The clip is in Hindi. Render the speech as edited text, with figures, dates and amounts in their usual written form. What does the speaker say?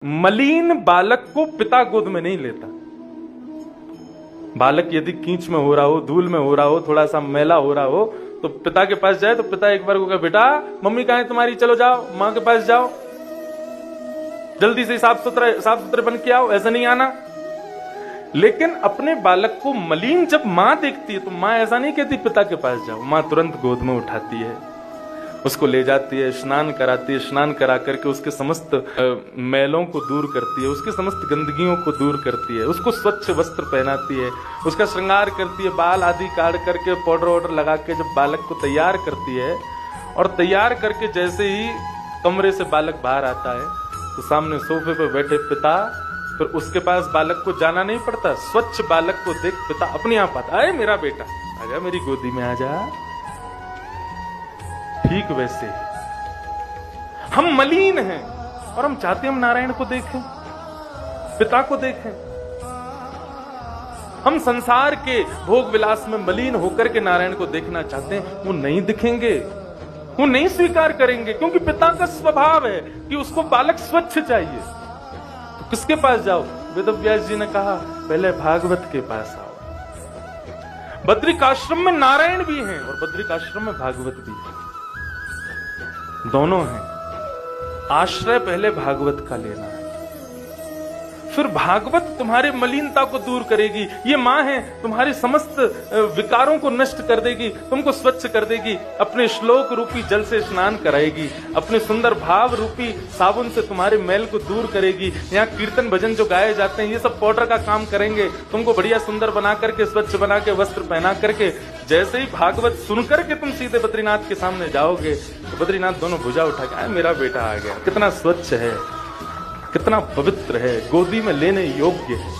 मलिन बालक को पिता गोद में नहीं लेता। बालक यदि कींच में हो रहा हो, धूल में हो रहा हो, थोड़ा सा मैला हो रहा हो, तो पिता के पास जाए तो पिता एक बार को कहे, बेटा मम्मी कहाँ है तुम्हारी, चलो जाओ माँ के पास जाओ, जल्दी से साफ सुथरे बन के आओ, ऐसा नहीं आना। लेकिन अपने बालक को मलिन जब माँ देखती है तो माँ ऐसा नहीं कहती पिता के पास जाओ, माँ तुरंत गोद में उठाती है, उसको ले जाती है, स्नान कराती है, स्नान करा करके उसके समस्त मैलों को दूर करती है, उसके समस्त गंदगियों को दूर करती है, उसको स्वच्छ वस्त्र पहनाती है, उसका श्रृंगार करती है, बाल आदि काट करके पाउडर वाउडर लगा के जब बालक को तैयार करती है, और तैयार करके जैसे ही कमरे से बालक बाहर आता है तो सामने सोफे पर बैठे पिता, फिर उसके पास बालक को जाना नहीं पड़ता, स्वच्छ बालक को देख पिता अपने आप आता, अरे मेरा बेटा आजा मेरी गोदी में आजा। ठीक वैसे हम मलिन हैं और हम चाहते हम नारायण को देखें, पिता को देखें। हम संसार के भोग विलास में मलिन होकर के नारायण को देखना चाहते हैं, वो नहीं दिखेंगे, वो नहीं स्वीकार करेंगे, क्योंकि पिता का स्वभाव है कि उसको बालक स्वच्छ चाहिए। तो किसके पास जाओ? वेदव्यास जी ने कहा पहले भागवत के पास आओ। बद्रिकाश्रम में नारायण भी हैं और बद्रिकाश्रम में भागवत भी है, दोनों हैं। आश्रय पहले भागवत का लेना है, फिर भागवत तुम्हारे मलिनता को दूर करेगी। ये माँ है, तुम्हारे समस्त विकारों को नष्ट कर देगी, तुमको स्वच्छ कर देगी, अपने श्लोक रूपी जल से स्नान कराएगी, अपने सुंदर भाव रूपी साबुन से तुम्हारे मैल को दूर करेगी। यहाँ कीर्तन भजन जो गाए जाते हैं ये सब पाउडर का काम करेंगे, तुमको बढ़िया सुंदर बना करके, स्वच्छ बना के, वस्त्र पहना करके। जैसे ही भागवत सुनकर के तुम सीधे बद्रीनाथ के सामने जाओगे तो बद्रीनाथ दोनों भुजा उठा के, मेरा बेटा आ गया, कितना स्वच्छ है, कितना पवित्र है, गोदी में लेने योग्य है।